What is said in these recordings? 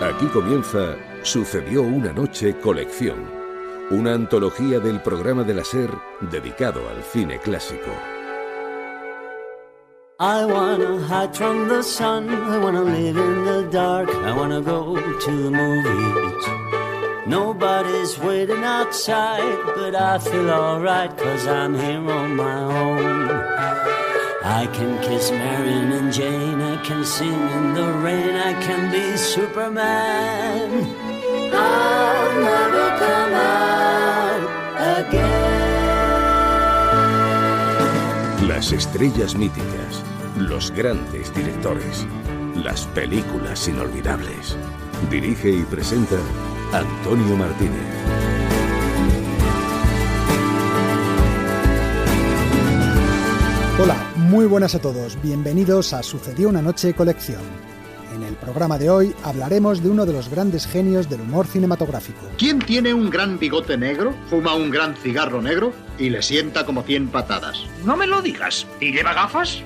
Aquí comienza Sucedió una noche colección, una antología del programa de la SER dedicado al cine clásico. I wanna hide from the sun, I wanna live in the dark, I wanna go to the movies. Nobody's waiting outside, but I feel alright, 'cause I'm here on my own. I can kiss Marion and Jane, I can sing in the rain, I can be Superman. I'll never come out again. Las estrellas míticas, los grandes directores, las películas inolvidables. Dirige y presenta Antonio Martínez. Hola, muy buenas a todos, bienvenidos a Sucedió una noche colección. En el programa de hoy hablaremos de uno de los grandes genios del humor cinematográfico. ¿Quién tiene un gran bigote negro, fuma un gran cigarro negro y le sienta como 100 patadas? No me lo digas. ¿Y lleva gafas?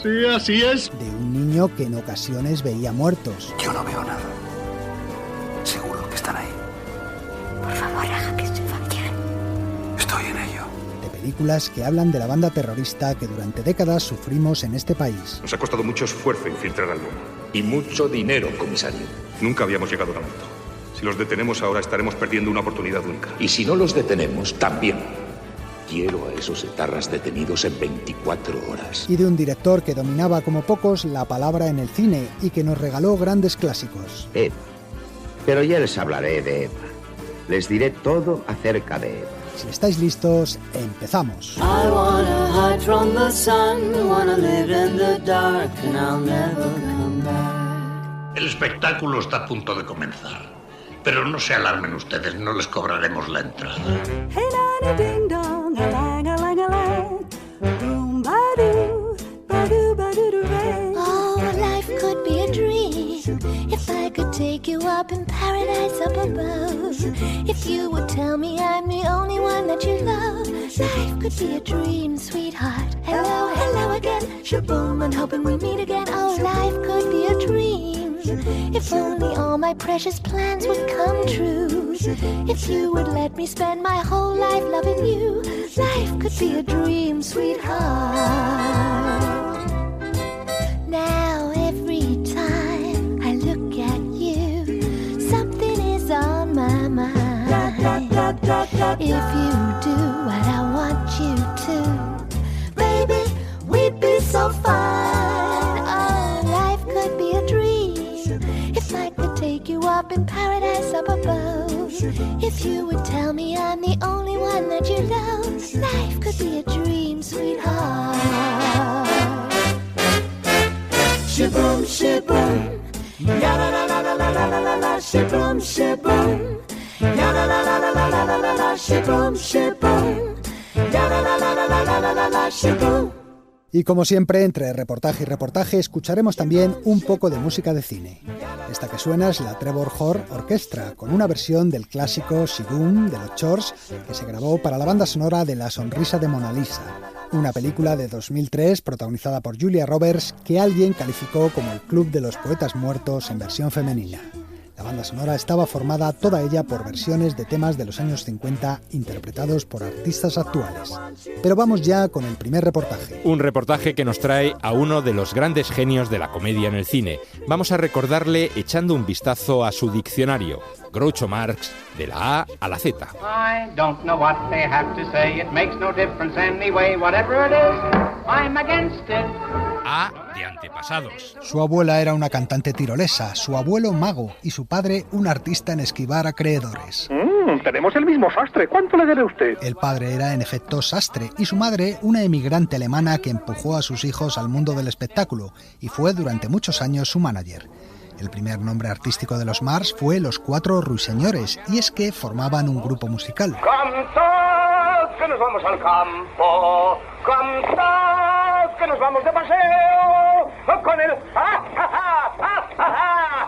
Sí, así es. De un niño que en ocasiones veía muertos. Yo no veo nada. Seguro que están ahí. Por favor, haga que se vayan. Estoy en ello. De películas que hablan de la banda terrorista que durante décadas sufrimos en este país. Nos ha costado mucho esfuerzo infiltrar al lobo. Y mucho dinero, comisario. Nunca habíamos llegado tan alto. Si los detenemos ahora estaremos perdiendo una oportunidad única. Y si no los detenemos, también. Quiero a esos etarras detenidos en 24 horas. Y de un director que dominaba como pocos la palabra en el cine y que nos regaló grandes clásicos. Eva. Pero ya les hablaré de Eva. Les diré todo acerca de Eva. Si estáis listos, empezamos. I wanna hide from the sun, wanna live in the dark, and I'll never come back. El espectáculo está a punto de comenzar. Pero no se alarmen ustedes, no les cobraremos la entrada. Hey, nana, ding dong, a lang, a lang, a lang. Boom, ba-doo, ba-doo, ba-doo, ba-doo. Oh, life could be a dream if I could take you up in paradise up above. If you would tell me I'm the only one that you love. Life could be a dream, sweetheart. Hello, hello again. Shaboom, and hoping we meet again. Oh, life could be a dream if only all my precious plans would come true. If you would let me spend my whole life loving you. Life could be a dream, sweetheart. Now every time I look at you, something is on my mind. If you do what I want you to, baby, we'd be so fine. Oh, life could be a dream if I could take you up in paradise up above. If you would tell me I'm the only one that you love. Life could be a dream, sweetheart. Shaboom, shaboom, ya la la la la la la la la, shaboom, shaboom, ya la la la la la la la la, shaboom, shaboom, ya la la la la la la la la, shaboom. Y como siempre, entre reportaje y reportaje, escucharemos también un poco de música de cine. Esta que suena es la Trevor Horn Orchestra, con una versión del clásico Shaboom de los Chores, que se grabó para la banda sonora de La sonrisa de Mona Lisa, una película de 2003 protagonizada por Julia Roberts, que alguien calificó como el Club de los Poetas Muertos en versión femenina. La banda sonora estaba formada toda ella por versiones de temas de los años 50 interpretados por artistas actuales. Pero vamos ya con el primer reportaje. Un reportaje que nos trae a uno de los grandes genios de la comedia en el cine. Vamos a recordarle echando un vistazo a su diccionario. Groucho Marx, de la A a la Z. I don't know what they have to say, it makes no difference anyway, whatever it is, I'm against it. A de antepasados. Su abuela era una cantante tirolesa, su abuelo mago y su padre un artista en esquivar acreedores. Tenemos el mismo sastre, ¿cuánto le debe usted? El padre era en efecto sastre y su madre una emigrante alemana que empujó a sus hijos al mundo del espectáculo y fue durante muchos años su manager. El primer nombre artístico de los Marx fue Los Cuatro Ruiseñores, y es que formaban un grupo musical. ¡Cantad, que nos vamos al campo! ¡Cantad, que nos vamos de paseo! ¡Con el...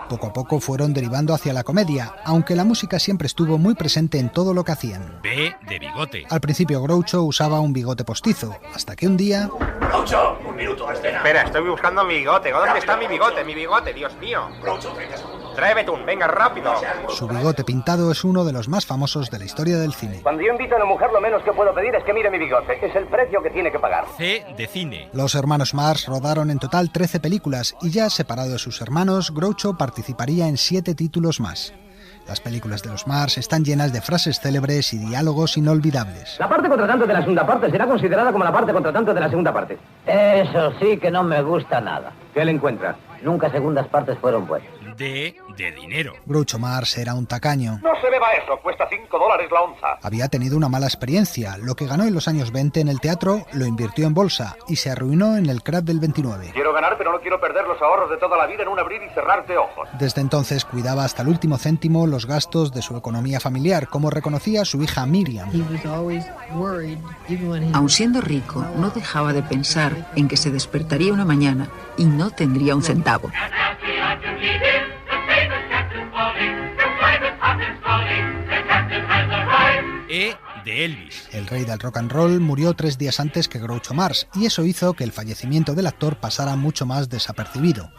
Poco a poco fueron derivando hacia la comedia, aunque la música siempre estuvo muy presente en todo lo que hacían. B de bigote. Al principio Groucho usaba un bigote postizo, hasta que un día... ¡Groucho! ¡Un minuto a escena! Espera, estoy buscando mi bigote. ¿Dónde está mi bigote? Mi bigote, Dios mío. Groucho, 30 segundos. Trevetun, venga, rápido. Su bigote pintado es uno de los más famosos de la historia del cine. Cuando yo invito a una mujer, lo menos que puedo pedir es que mire mi bigote. Es el precio que tiene que pagar. C de cine. Los hermanos Marx rodaron en total 13 películas y ya separado de sus hermanos, Groucho participaría en 7 títulos más. Las películas de los Marx están llenas de frases célebres y diálogos inolvidables. La parte contratante de la segunda parte será considerada como la parte contratante de la segunda parte. Eso sí que no me gusta nada. ¿Qué le encuentra? Nunca segundas partes fueron buenas. D de dinero. Groucho Marx era un tacaño. No se beba eso, cuesta $5 la onza. Había tenido una mala experiencia. Lo que ganó en los años 20 en el teatro lo invirtió en bolsa y se arruinó en el crack del 29. Quiero ganar, pero no quiero perder los ahorros de toda la vida en un abrir y cerrar de ojos. Desde entonces cuidaba hasta el último céntimo los gastos de su economía familiar, como reconocía su hija Miriam. Aun siendo rico, no dejaba de pensar en que se despertaría una mañana y no tendría un centavo. E de Elvis. El rey del rock and roll murió 3 días antes que Groucho Marx y eso hizo que el fallecimiento del actor pasara mucho más desapercibido.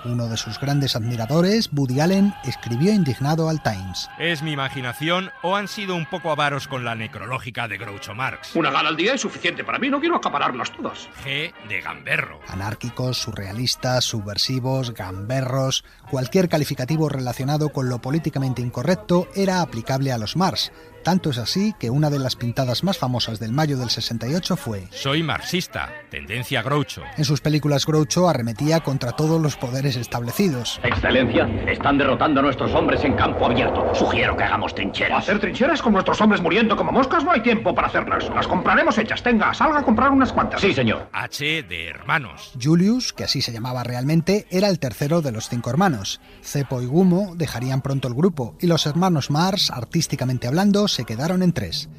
Uno de sus grandes admiradores, Woody Allen, escribió indignado al Times: ¿Es mi imaginación o han sido un poco avaros con la necrológica de Groucho Marx? Una gala al día es suficiente para mí, no quiero acapararlas todas. G de gamberro. Anárquicos, surrealistas, subversivos, gamberros, cualquier calificativo relacionado con lo políticamente incorrecto era aplicable a los Marx. Tanto es así que una de las pintadas más famosas del mayo del 68 fue: soy marxista, tendencia Groucho. En sus películas Groucho arremetía contra todos los poderes establecidos. Excelencia, están derrotando a nuestros hombres en campo abierto. Sugiero que hagamos trincheras. ¿Hacer trincheras con nuestros hombres muriendo como moscas? No hay tiempo para hacerlas. Las compraremos hechas. Tenga, salga a comprar unas cuantas. Sí, señor. H de hermanos. Julius, que así se llamaba realmente, era el tercero de los 5 hermanos. Cepo y Gumo dejarían pronto el grupo y los hermanos Marx, artísticamente hablando, se quedaron en 3.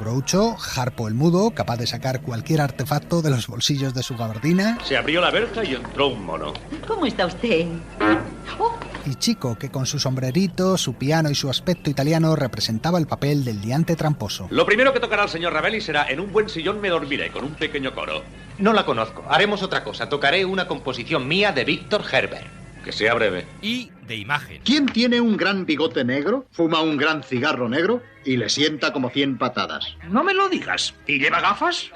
Groucho, Harpo el mudo, capaz de sacar cualquier artefacto de los bolsillos de su gabardina. Se abrió la verja y entró un mono. ¿Cómo está usted? Y Chico, que con su sombrerito, su piano y su aspecto italiano representaba el papel del diante tramposo. Lo primero que tocará el señor Ravelli será "En un buen sillón me dormiré", con un pequeño coro. No la conozco. Haremos otra cosa. Tocaré una composición mía de Víctor Herbert. Que sea breve. Y de imagen. ¿Quién tiene un gran bigote negro, fuma un gran cigarro negro y le sienta como 100 patadas? No me lo digas. ¿Y lleva gafas?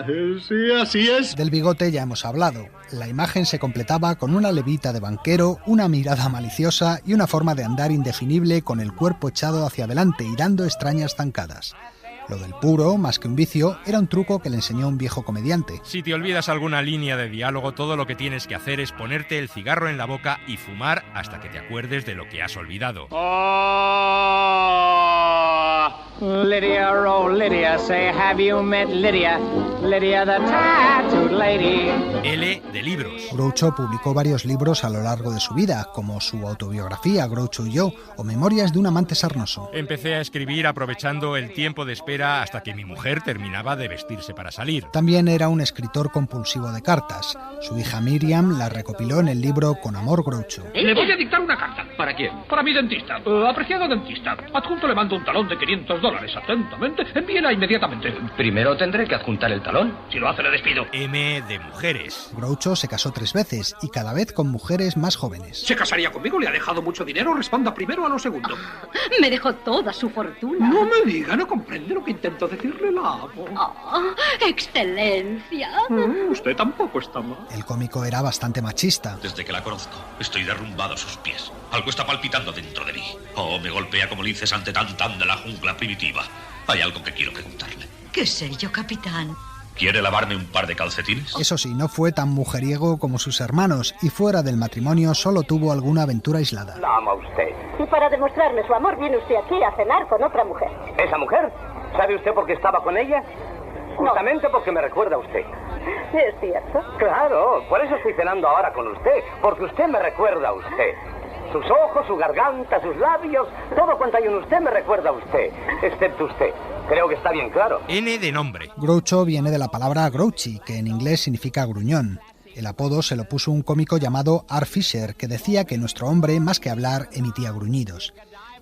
Sí, así es. Del bigote ya hemos hablado. La imagen se completaba con una levita de banquero, una mirada maliciosa y una forma de andar indefinible con el cuerpo echado hacia adelante y dando extrañas zancadas. Lo del puro, más que un vicio, era un truco que le enseñó un viejo comediante. Si te olvidas alguna línea de diálogo, todo lo que tienes que hacer es ponerte el cigarro en la boca y fumar hasta que te acuerdes de lo que has olvidado. Lydia, oh Lydia, say have you met Lydia? Lydia the tattooed lady. L de libros. Groucho publicó varios libros a lo largo de su vida, como su autobiografía Groucho y yo, o Memorias de un amante sarnoso. Empecé a escribir aprovechando el tiempo de espera hasta que mi mujer terminaba de vestirse para salir. También era un escritor compulsivo de cartas. Su hija Miriam la recopiló en el libro Con amor Groucho. Le voy a dictar una carta. ¿Para quién? Para mi dentista. Apreciado dentista. Adjunto le mando un talón de $500. Atentamente. Envíela inmediatamente. Primero tendré que adjuntar el talón. Si lo hace, le despido. M de mujeres. Groucho se casó 3 veces y cada vez con mujeres más jóvenes. ¿Se casaría conmigo? ¿Le ha dejado mucho dinero? Responda primero a lo segundo. Me dejó toda su fortuna. No me diga, no comprende lo que intento decirle, la amo. Oh, excelencia. Usted tampoco está mal. El cómico era bastante machista. Desde que la conozco, estoy derrumbado a sus pies. Algo está palpitando dentro de mí. Oh, me golpea como linces ante tan de la jungla primitiva. Hay algo que quiero preguntarle. ¿Qué sé yo, capitán? ¿Quiere lavarme un par de calcetines? Eso sí, no fue tan mujeriego como sus hermanos y fuera del matrimonio solo tuvo alguna aventura aislada. La ama usted. Y para demostrarme su amor viene usted aquí a cenar con otra mujer. ¿Esa mujer? ¿Sabe usted por qué estaba con ella? Justamente porque me recuerda a usted. ¿Es cierto? Claro, por eso estoy cenando ahora con usted, porque usted me recuerda a usted. Sus ojos, su garganta, sus labios, todo cuanto hay en usted me recuerda a usted, excepto usted. Creo que está bien claro. N de nombre. Groucho viene de la palabra grouchy, que en inglés significa gruñón. El apodo se lo puso un cómico llamado Art Fisher, que decía que nuestro hombre, más que hablar, emitía gruñidos.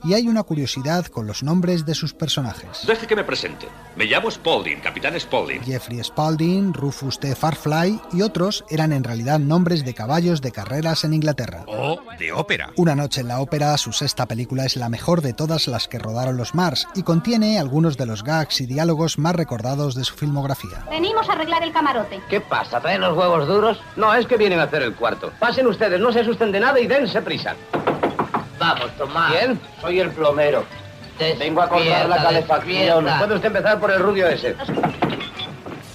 y hay una curiosidad con los nombres de sus personajes. Deje que me presente. Me llamo Spaulding, capitán Spaulding. Jeffrey Spaulding, Rufus T. Farfly y otros eran en realidad nombres de caballos de carreras en Inglaterra. O de ópera. Una noche en la ópera, su sexta película, es la mejor de todas las que rodaron los Mars y contiene algunos de los gags y diálogos más recordados de su filmografía. Venimos a arreglar el camarote. ¿Qué pasa? ¿Traen los huevos duros? No, es que vienen a hacer el cuarto. Pasen ustedes, no se asusten de nada y dense prisa. Vamos, Tomás. ¿Quién? Soy el plomero. Vengo a cortar la calefacción. Puede usted empezar por el rubio ese.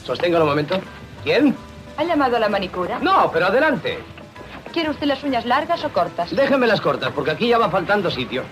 Sosténgalo un momento. ¿Quién? ¿Ha llamado a la manicura? No, pero adelante. ¿Quiere usted las uñas largas o cortas? Déjenme las cortas, porque aquí ya va faltando sitio.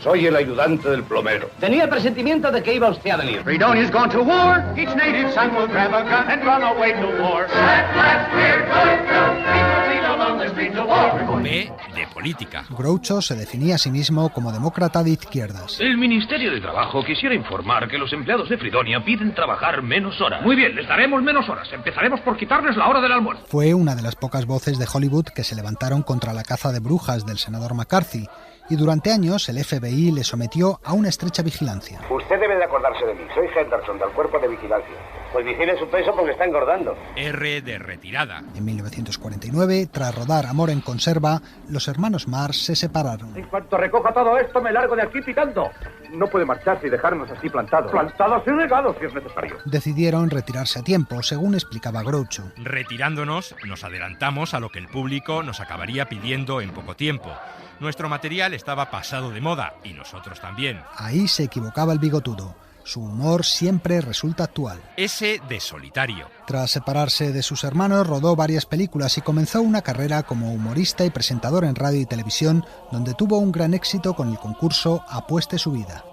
Soy el ayudante del plomero. Tenía el presentimiento de que iba usted a venir. Fredonia's gone to war. Each native son will grab a gun and run away to war. At last we're going to be along the streets of war. B de política. Groucho se definía a sí mismo como demócrata de izquierdas. El Ministerio de Trabajo quisiera informar que los empleados de Fridonia piden trabajar menos horas. Muy bien, les daremos menos horas. Empezaremos por quitarles la hora del almuerzo. Fue una de las pocas voces de Hollywood que se levantaron contra la caza de brujas del senador McCarthy, y durante años el FBI le sometió a una estrecha vigilancia. Usted debe de acordarse de mí. Soy Henderson, del Cuerpo de Vigilancia. Pues vigile su peso porque está engordando. R de retirada. En 1949, tras rodar Amor en conserva, los hermanos Mars se separaron. En cuanto recoja todo esto, me largo de aquí pitando. No puede marcharse y dejarnos así plantados. Plantados y regados si es necesario. Decidieron retirarse a tiempo, según explicaba Groucho. Retirándonos, nos adelantamos a lo que el público nos acabaría pidiendo en poco tiempo. Nuestro material estaba pasado de moda, y nosotros también. Ahí se equivocaba el bigotudo. Su humor siempre resulta actual. S de solitario. Tras separarse de sus hermanos, rodó varias películas y comenzó una carrera como humorista y presentador en radio y televisión, donde tuvo un gran éxito con el concurso Apueste su vida.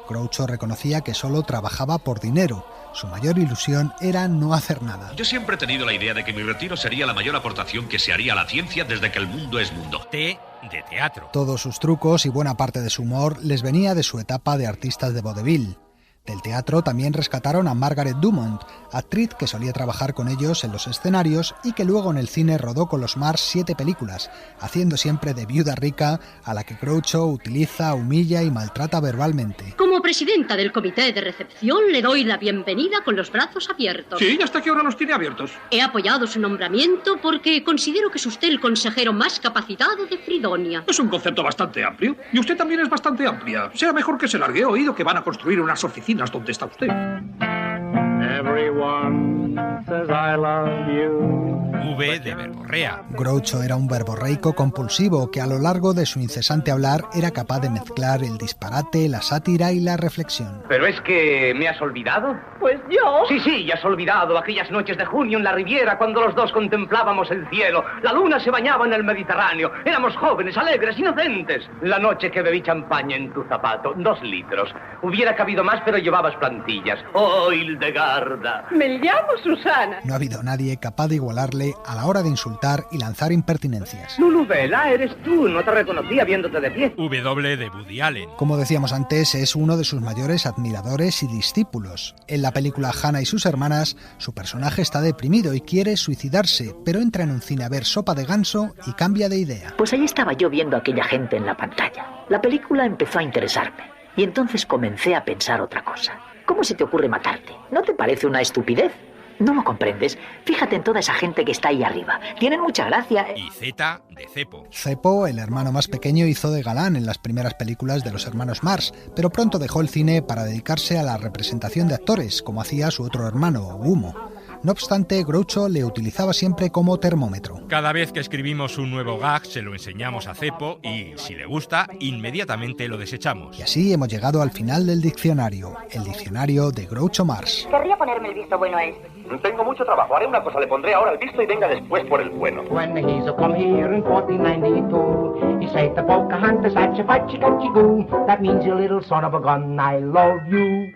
Groucho reconocía que solo trabajaba por dinero. Su mayor ilusión era no hacer nada. Yo siempre he tenido la idea de que mi retiro sería la mayor aportación que se haría a la ciencia desde que el mundo es mundo. T de teatro. Todos sus trucos y buena parte de su humor les venía de su etapa de artistas de vodevil. Del teatro también rescataron a Margaret Dumont, actriz que solía trabajar con ellos en los escenarios y que luego en el cine rodó con los Mars 7 películas, haciendo siempre de viuda rica a la que Groucho utiliza, humilla y maltrata verbalmente. Como presidenta del comité de recepción, le doy la bienvenida con los brazos abiertos. Sí, ¿y hasta qué hora los tiene abiertos? He apoyado su nombramiento porque considero que es usted el consejero más capacitado de Fridonia. Es un concepto bastante amplio. Y usted también es bastante amplia. Será mejor que se largue. He oído que van a construir unas oficinas donde está usted. Everyone says I love you. V de verborrea. Groucho era un verborreico compulsivo que a lo largo de su incesante hablar era capaz de mezclar el disparate, la sátira y la reflexión. ¿Pero es que me has olvidado? Pues yo. Sí, ya has olvidado aquellas noches de junio en la Riviera cuando los dos contemplábamos el cielo. La luna se bañaba en el Mediterráneo. Éramos jóvenes, alegres, inocentes. La noche que bebí champaña en tu zapato, 2 litros. Hubiera cabido más, pero llevabas plantillas. ¡Oh, Hildegarda! Me llamo Susana. No ha habido nadie capaz de igualarle a la hora de insultar y lanzar impertinencias. Lulubela, eres tú. No te reconocía viéndote de pie. W de Woody Allen. Como decíamos antes, es uno de sus mayores admiradores y discípulos. En la película Hannah y sus hermanas, su personaje está deprimido y quiere suicidarse, pero entra en un cine a ver Sopa de Ganso y cambia de idea. Pues ahí estaba yo viendo a aquella gente en la pantalla. La película empezó a interesarme y entonces comencé a pensar otra cosa. ¿Cómo se te ocurre matarte? ¿No te parece una estupidez? ¿No lo comprendes? Fíjate en toda esa gente que está ahí arriba. Tienen mucha gracia. Y Z de cepo. Cepo, el hermano más pequeño, hizo de galán en las primeras películas de los hermanos Mars, pero pronto dejó el cine para dedicarse a la representación de actores, como hacía su otro hermano, Humo. No obstante, Groucho le utilizaba siempre como termómetro. Cada vez que escribimos un nuevo gag se lo enseñamos a Cepo y, si le gusta, inmediatamente lo desechamos. Y así hemos llegado al final del diccionario, el diccionario de Groucho Mars. Querría ponerme el visto bueno a este. Tengo mucho trabajo. Haré una cosa. Le pondré ahora el visto y venga después por el bueno. When he's a come here in 1492, he said to Pocahontas, "Atcha fatcha catchy goo." That means, you little son of a gun, I love you.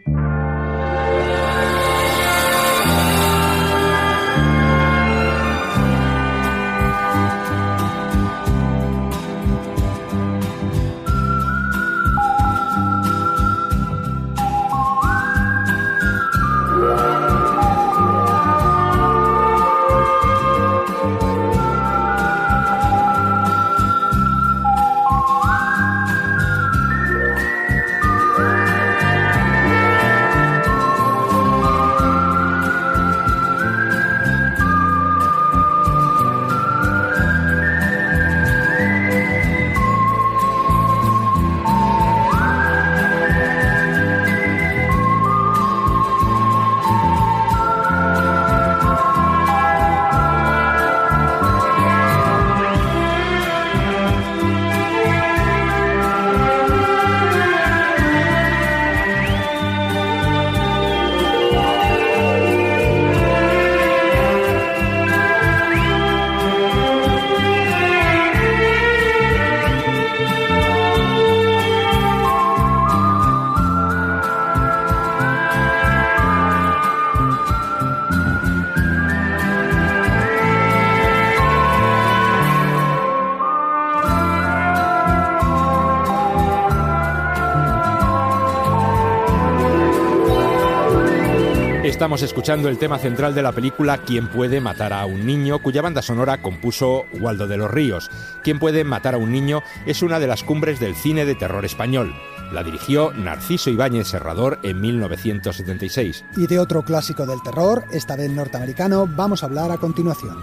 Estamos escuchando el tema central de la película ¿Quién puede matar a un niño?, cuya banda sonora compuso Waldo de los Ríos. ¿Quién puede matar a un niño? Es una de las cumbres del cine de terror español. La dirigió Narciso Ibáñez Serrador en 1976. Y de otro clásico del terror, esta vez norteamericano, vamos a hablar a continuación.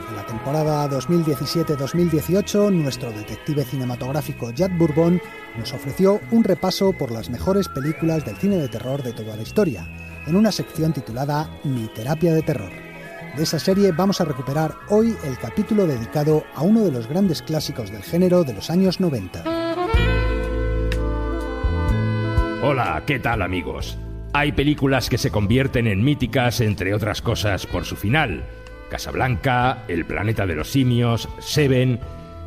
En la temporada 2017-2018, nuestro detective cinematográfico Jack Bourbon nos ofreció un repaso por las mejores películas del cine de terror de toda la historia, en una sección titulada Mi terapia de terror. De esa serie vamos a recuperar hoy el capítulo dedicado a uno de los grandes clásicos del género de los años 90. Hola, ¿qué tal, amigos? Hay películas que se convierten en míticas, entre otras cosas, por su final. Casablanca, El planeta de los simios, Seven.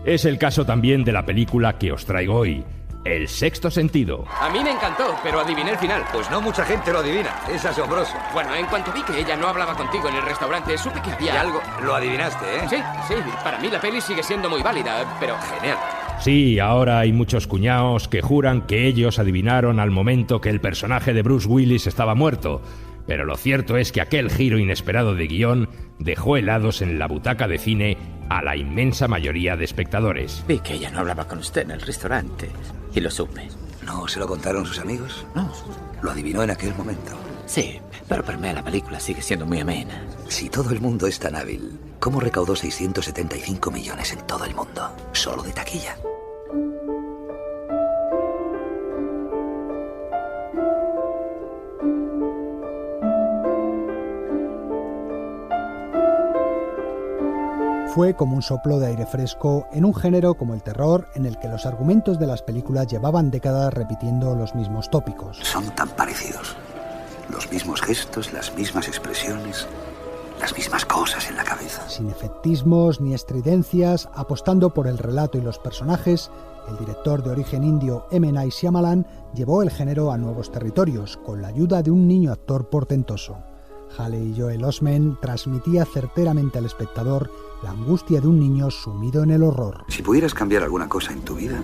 Es el caso también de la película que os traigo hoy, El sexto sentido. A mí me encantó, pero adiviné el final. Pues no mucha gente lo adivina, es asombroso. Bueno, en cuanto vi que ella no hablaba contigo en el restaurante, supe que había algo. Lo adivinaste, ¿eh? Sí, para mí la peli sigue siendo muy válida, pero genial. Sí, ahora hay muchos cuñaos que juran que ellos adivinaron al momento que el personaje de Bruce Willis estaba muerto. Pero lo cierto es que aquel giro inesperado de guión dejó helados en la butaca de cine a la inmensa mayoría de espectadores. Vi que ella no hablaba con usted en el restaurante y lo supe. ¿No se lo contaron sus amigos? No. Lo adivinó en aquel momento. Sí, pero para mí la película sigue siendo muy amena. Si todo el mundo es tan hábil, ¿cómo recaudó 675 millones en todo el mundo? Solo de taquilla. Fue como un soplo de aire fresco en un género como el terror, en el que los argumentos de las películas llevaban décadas repitiendo los mismos tópicos. Son tan parecidos. Los mismos gestos, las mismas expresiones, las mismas cosas en la cabeza. Sin efectismos ni estridencias, apostando por el relato y los personajes, el director de origen indio M. Night Shyamalan llevó el género a nuevos territorios, con la ayuda de un niño actor portentoso. Haley Joel Osment transmitía certeramente al espectador la angustia de un niño sumido en el horror. Si pudieras cambiar alguna cosa en tu vida,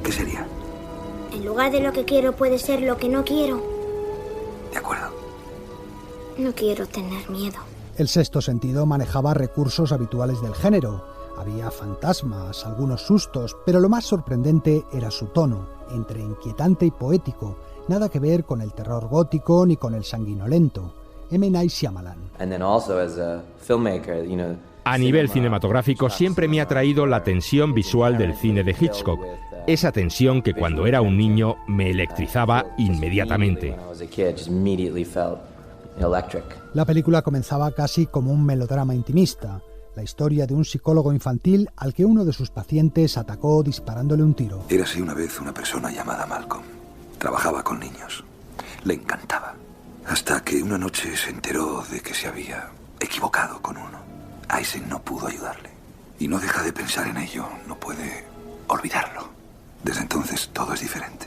¿qué sería? En lugar de lo que quiero puede ser lo que no quiero. De acuerdo. No quiero tener miedo. El sexto sentido manejaba recursos habituales del género. Había fantasmas, algunos sustos, pero lo más sorprendente era su tono, entre inquietante y poético, nada que ver con el terror gótico ni con el sanguinolento. M. Night Shyamalan. A nivel cinematográfico siempre me ha atraído la tensión visual del cine de Hitchcock. Esa tensión que cuando era un niño me electrizaba inmediatamente. La película comenzaba casi como un melodrama intimista, la historia de un psicólogo infantil al que uno de sus pacientes atacó disparándole un tiro. Érase una vez una persona llamada Malcolm. Trabajaba con niños. Le encantaba. Hasta que una noche se enteró de que se había equivocado con uno. Aizen no pudo ayudarle. Y no deja de pensar en ello, no puede olvidarlo. Desde entonces todo es diferente.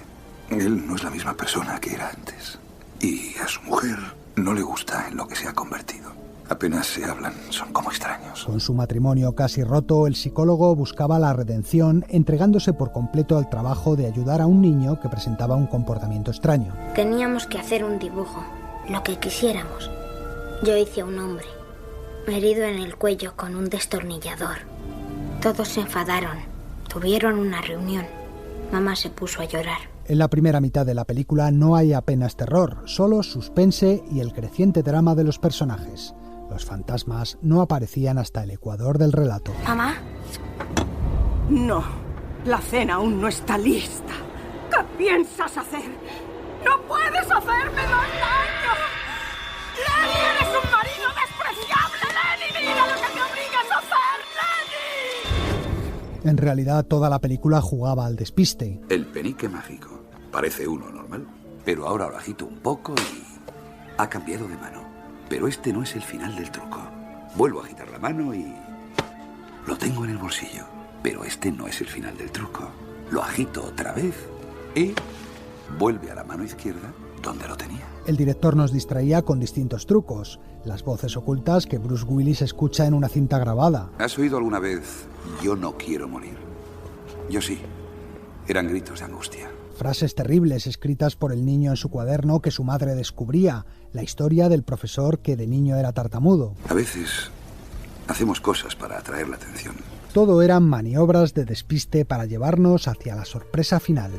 Él no es la misma persona que era antes. Y a su mujer no le gusta en lo que se ha convertido. Apenas se hablan, son como extraños. Con su matrimonio casi roto, el psicólogo buscaba la redención entregándose por completo al trabajo de ayudar a un niño que presentaba un comportamiento extraño. Teníamos que hacer un dibujo, lo que quisiéramos. Yo hice a un hombre, herido en el cuello con un destornillador. Todos se enfadaron, tuvieron una reunión. Mamá se puso a llorar. En la primera mitad de la película no hay apenas terror, solo suspense y el creciente drama de los personajes. Los fantasmas no aparecían hasta el ecuador del relato. ¿Mamá? No, la cena aún no está lista. ¿Qué piensas hacer? ¡No puedes hacerme más daño! ¡Lenny, eres un marido despreciable! ¡Lenny, mira lo que me obligas a hacer! ¡Lenny! En realidad, toda la película jugaba al despiste. El penique mágico. Parece uno normal, pero ahora lo agito un poco y ha cambiado de mano. Pero este no es el final del truco. Vuelvo a agitar la mano y lo tengo en el bolsillo. Pero este no es el final del truco. Lo agito otra vez y vuelve a la mano izquierda donde lo tenía. El director nos distraía con distintos trucos. Las voces ocultas que Bruce Willis escucha en una cinta grabada. ¿Has oído alguna vez "Yo no quiero morir"? Yo sí. Eran gritos de angustia. Frases terribles escritas por el niño en su cuaderno que su madre descubría, la historia del profesor que de niño era tartamudo. A veces hacemos cosas para atraer la atención. Todo eran maniobras de despiste para llevarnos hacia la sorpresa final.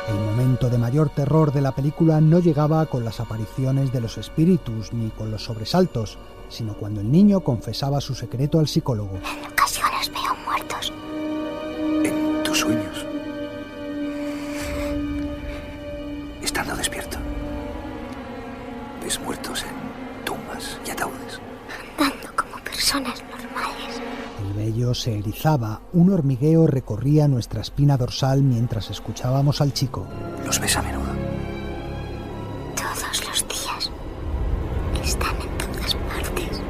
El momento de mayor terror de la película no llegaba con las apariciones de los espíritus ni con los sobresaltos, sino cuando el niño confesaba su secreto al psicólogo. En ocasiones veo muertos. ¿En tus sueños? Estando despierto. ¿Ves muertos en tumbas y ataúdes? Andando como personas normales. El vello se erizaba, un hormigueo recorría nuestra espina dorsal mientras escuchábamos al chico. ¿Los ves a menudo? Todos los días. Están en todas partes.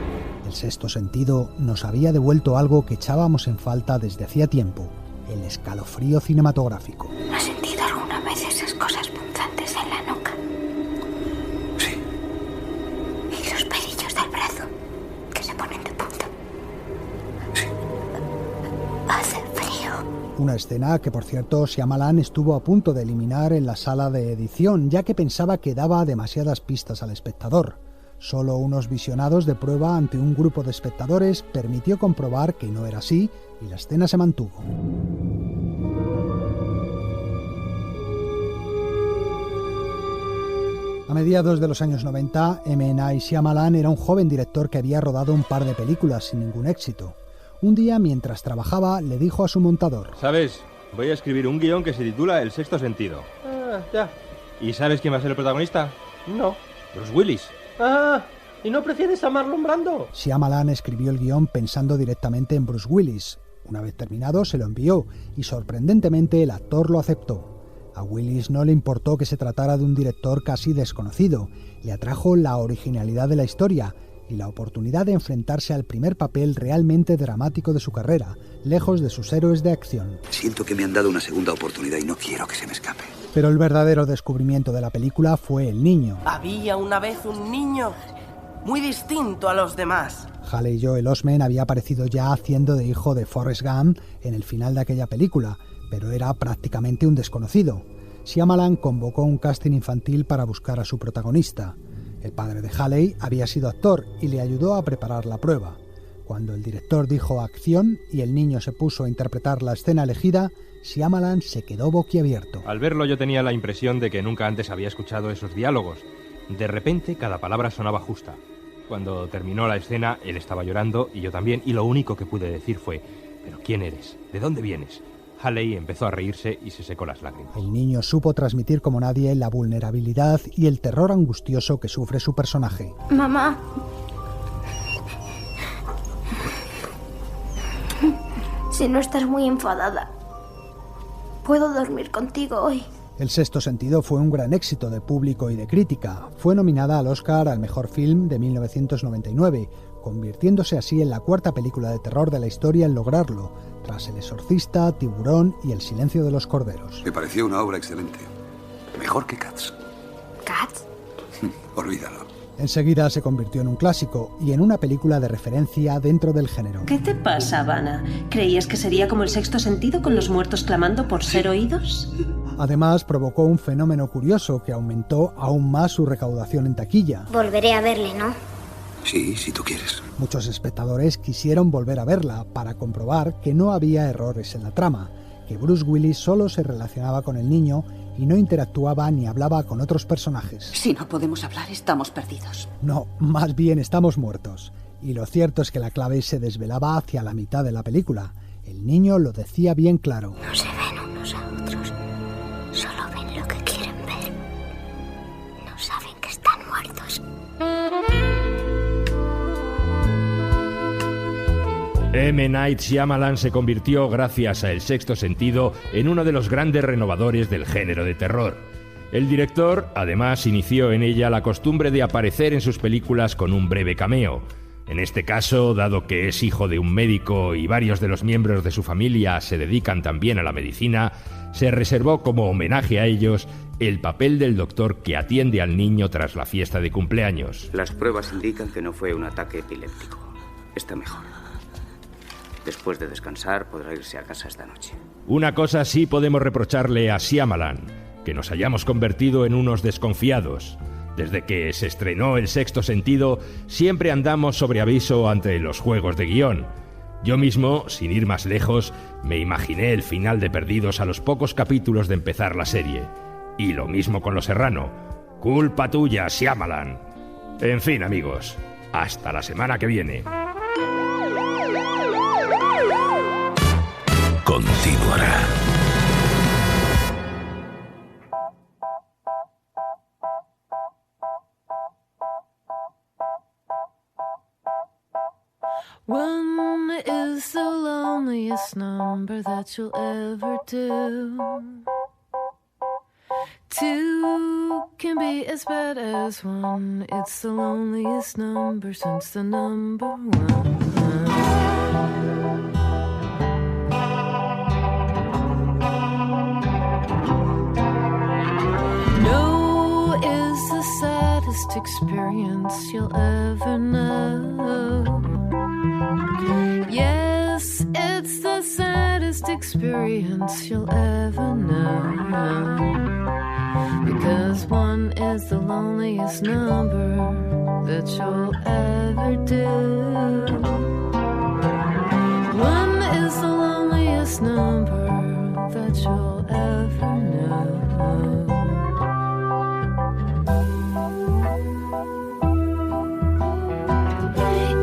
El sexto sentido nos había devuelto algo que echábamos en falta desde hacía tiempo, el escalofrío cinematográfico. ¿Has sentido alguna vez esas cosas punzantes en la nuca? Sí. Y los pelillos del brazo, que se ponen de punta. Sí. Hace frío. Una escena que, por cierto, Shyamalan estuvo a punto de eliminar en la sala de edición, ya que pensaba que daba demasiadas pistas al espectador. Solo unos visionados de prueba ante un grupo de espectadores permitió comprobar que no era así y la escena se mantuvo. A mediados de los años 90, M. Night Shyamalan era un joven director que había rodado un par de películas sin ningún éxito. Un día, mientras trabajaba, le dijo a su montador: ¿Sabes? Voy a escribir un guión que se titula El sexto sentido. Ah, ya. ¿Y sabes quién va a ser el protagonista? No. Bruce Willis. Ah, ¿y no prefieres a Marlon Brando? Shyamalan escribió el guión pensando directamente en Bruce Willis. Una vez terminado, se lo envió y, sorprendentemente, el actor lo aceptó. A Willis no le importó que se tratara de un director casi desconocido. Le atrajo la originalidad de la historia y la oportunidad de enfrentarse al primer papel realmente dramático de su carrera, lejos de sus héroes de acción. Siento que me han dado una segunda oportunidad y no quiero que se me escape. Pero el verdadero descubrimiento de la película fue el niño. Había una vez un niño muy distinto a los demás. Haley Joel Osment había aparecido ya haciendo de hijo de Forrest Gump en el final de aquella película, pero era prácticamente un desconocido. Shyamalan convocó un casting infantil para buscar a su protagonista. El padre de Haley había sido actor y le ayudó a preparar la prueba. Cuando el director dijo acción y el niño se puso a interpretar la escena elegida, Shyamalan se quedó boquiabierto. Al verlo yo tenía la impresión de que nunca antes había escuchado esos diálogos. De repente cada palabra sonaba justa. Cuando terminó la escena, él estaba llorando y yo también, y lo único que pude decir fue: ¿pero quién eres? ¿De dónde vienes? Haley empezó a reírse y se secó las lágrimas. El niño supo transmitir como nadie la vulnerabilidad y el terror angustioso que sufre su personaje. Mamá. Si no estás muy enfadada, ¿puedo dormir contigo hoy? El sexto sentido fue un gran éxito de público y de crítica. Fue nominada al Oscar al mejor film de 1999, convirtiéndose así en la cuarta película de terror de la historia en lograrlo, tras El Exorcista, Tiburón y El silencio de los corderos. Me pareció una obra excelente. Mejor que Cats. ¿Cats? Olvídalo. Enseguida se convirtió en un clásico y en una película de referencia dentro del género. ¿Qué te pasa, Vanna? ¿Creías que sería como El sexto sentido con los muertos clamando por ser oídos? Además, provocó un fenómeno curioso que aumentó aún más su recaudación en taquilla. Volveré a verle, ¿no? Sí, si tú quieres. Muchos espectadores quisieron volver a verla para comprobar que no había errores en la trama, que Bruce Willis solo se relacionaba con el niño y no interactuaba ni hablaba con otros personajes. Si no podemos hablar, estamos perdidos. No, más bien estamos muertos. Y lo cierto es que la clave se desvelaba hacia la mitad de la película. El niño lo decía bien claro. No se ven unos a otros, solo ven lo que quieren ver. No saben que están muertos. M. Night Shyamalan se convirtió, gracias a El sexto sentido, en uno de los grandes renovadores del género de terror. El director, además, inició en ella la costumbre de aparecer en sus películas con un breve cameo. En este caso, dado que es hijo de un médico y varios de los miembros de su familia se dedican también a la medicina, se reservó como homenaje a ellos el papel del doctor que atiende al niño tras la fiesta de cumpleaños. Las pruebas indican que no fue un ataque epiléptico. Está mejor. Después de descansar, podrá irse a casa esta noche. Una cosa sí podemos reprocharle a Shyamalan, que nos hayamos convertido en unos desconfiados. Desde que se estrenó El Sexto Sentido, siempre andamos sobre aviso ante los juegos de guión. Yo mismo, sin ir más lejos, me imaginé el final de Perdidos a los pocos capítulos de empezar la serie. Y lo mismo con Los Serrano. Culpa tuya, Shyamalan. En fin, amigos, hasta la semana que viene. Continuará. One is the loneliest number that you'll ever do. Two can be as bad as one. It's the loneliest number since the number one. No is the saddest experience you'll ever know. Yes, it's the saddest experience you'll ever know. Because one is the loneliest number that you'll ever do. One is the loneliest number that you'll ever know.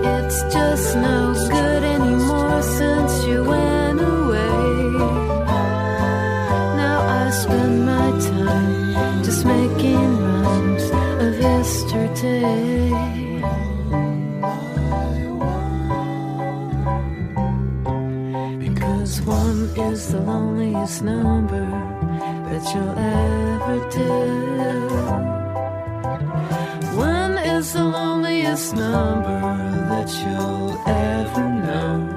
It's just no good anymore since you went away. Now I spend my time just making rhymes of yesterday. Because one is the loneliest number that you'll ever do. One is the loneliest number that you'll ever know.